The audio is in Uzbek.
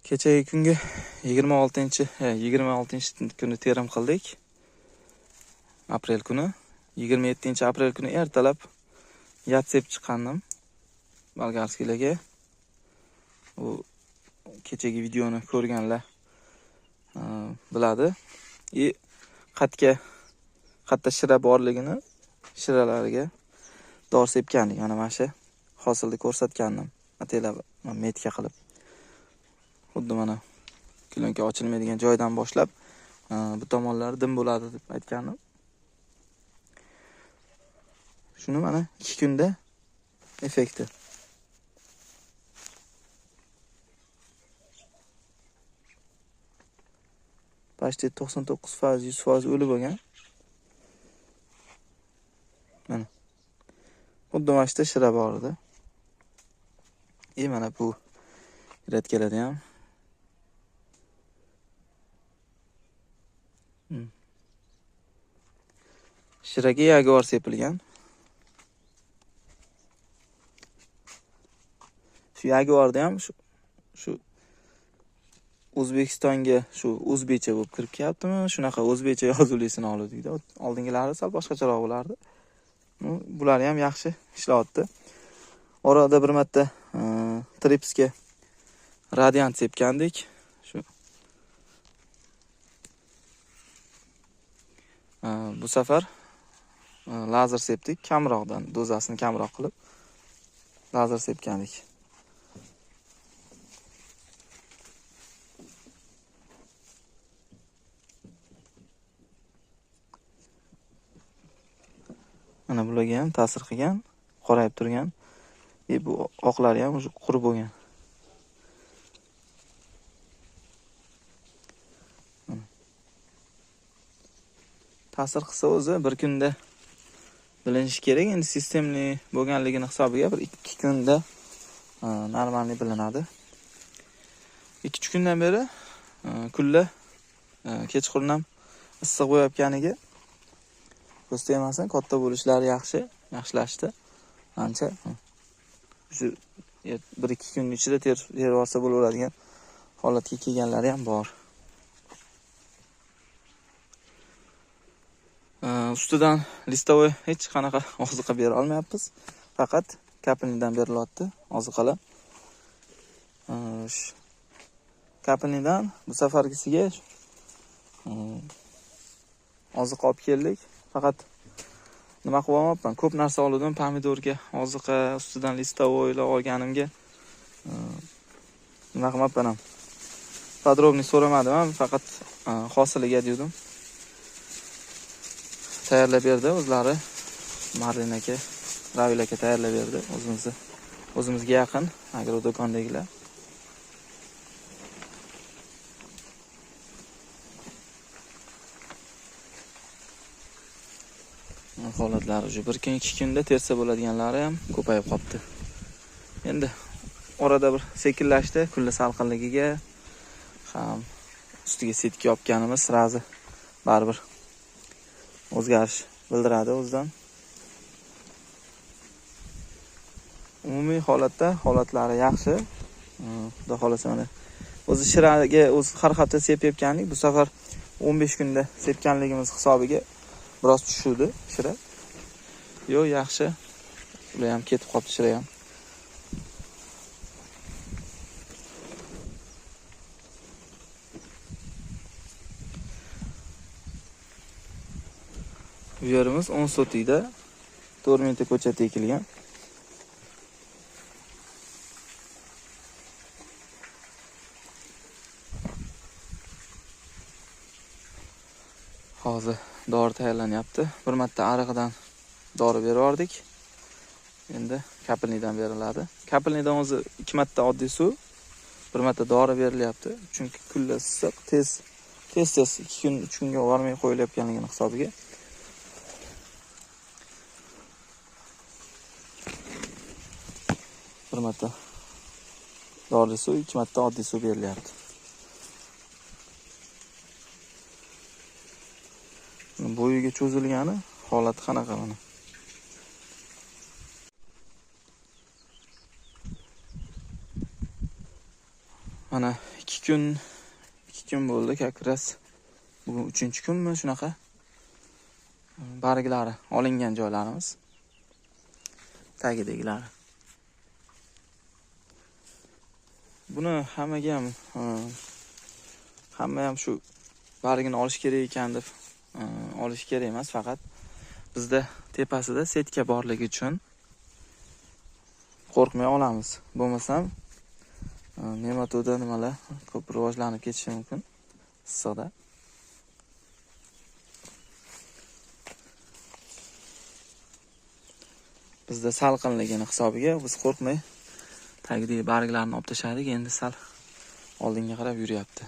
Kechagi kunga 26 kuni terim qildik. Aprel kuni. 27-aprel kuni ertalab yatseb chiqqandim Bolgarskilarga. U kechagi videoni ko'rganlar biladi. Qatta shira borligini, shiralariga dor sepgandik. Mana mana shu hosilni ko'rsatgandim. Ataylab metka qilib. Xuddi mana klonka ochilmaydigan joydan boshlab bu tomonlari dim bo'ladi deb aytgandim. Shuni mana 2 kunda effekti. Pashti 99%, 100% o'lib bo'lgan. Mana. Xuddi mana shu shira bor edi. Mana bu iratkalarda ham shiraga yaguar sepilgan. Shu yaguarda ham shu O'zbekistonga shu o'zbekcha bo'lib kirib kelyaptimi? Shunaqa o'zbekcha yozuvlisini oldik-da. Oldingilari sal boshqacharoq bo'lardi. Bular ham yaxshi ishlayapti. Orada bir marta tripsga radiant sepgandik. Shu bu safar lazer sepdik, kamroqdan, dozasini kamroq qilib lazer sepgandik. Mana bularga ham ta'sir qilgan, qorayib turgan. Bu oqlari ham o'sha qurib bo'lgan. Ta'sir qilsa o'zi bir kunda bilinishi kerak. Endi sistemli bo'lganligini hisobiga bir 2 kunda normalniy bilinadi. 2-3 kundan beri kunla kechqurun ham issiq bo'yapganiga ko'z tegmasin, katta bo'lishlari yaxshilashdi. Ancha shu 1-2 kun ichida terib olsa bo'laveradigan holatga kelganlari ham bor. Ustidan listovoy hech qanaqa oziqa bera olmayapmiz. Faqat kapelnidan berilyapti oziqalar. Kapelnidan bu safargisiga oziqa olib keldik. Faqat nima qilyapman? Ko'p narsa oldim, pomidorga oziqa, ustidan listovoylar olganimga nima qilmayapman ham. Podrobniy so'ramadim, faqat hosiliga dedim. Tayyorlab berdi o'zlari. Marlin aka, Ravil aka tayyorlab berdi o'zimizga yaqin agrodo'kondagilar. Holatlari уже 1-2 kunda tersa bo'ladiganlari ham ko'payib qopti. Endi orada bir sekinlashdi, kunla salqinligiga ham ustiga setka yopganimiz sirazi baribir o'zgarish bildiradi o'zidan. Umumiy holatlari yaxshi. Xudo xolasa mana o'zi shiraga har hafta sepayotgandik. Bu safar 15 kunda sepganligimiz hisobiga biroz tushdi shira. Yaxshi. Ular ham ketib qopti shira ham. Bu yerimiz 10 sotikda 4 mingta ko'chat ekilgan. Hozir dori tayyorlanyapti. Bir marta arig'idan dori berardik. Endi kapelnidan beriladi. Kapelnidan o'zi 2 marta oddiy suv, bir marta dori berilyapti. Chunki kunlar issiq, tez 2 kun, 3 kunga bormay qo'yilayotganligini hisobiga. Bir marta dori suv, 2 marta oddiy suv berilyapti. Bo'yiga cho'zilgani holati qanaqa mana? Mana 2 kun bo'ldi, как раз bugun 3-kunmi shunaqa. Barglari olingan joylarimiz. Tagidagilari. Buni hamma ham shu bargini olish kerak ekan deb olish kerak emas, faqat bizda tepasida setka borligi uchun qo'rqmay olamiz. Bo'lmasam nematoda nimalar ko'p rivojlanib ketishi mumkin issiqda. Bizda salqinligini hisobiga biz qo'rqmay tagidagi barglarni olib tashladik, endi sal oldinga qarab yuryapti.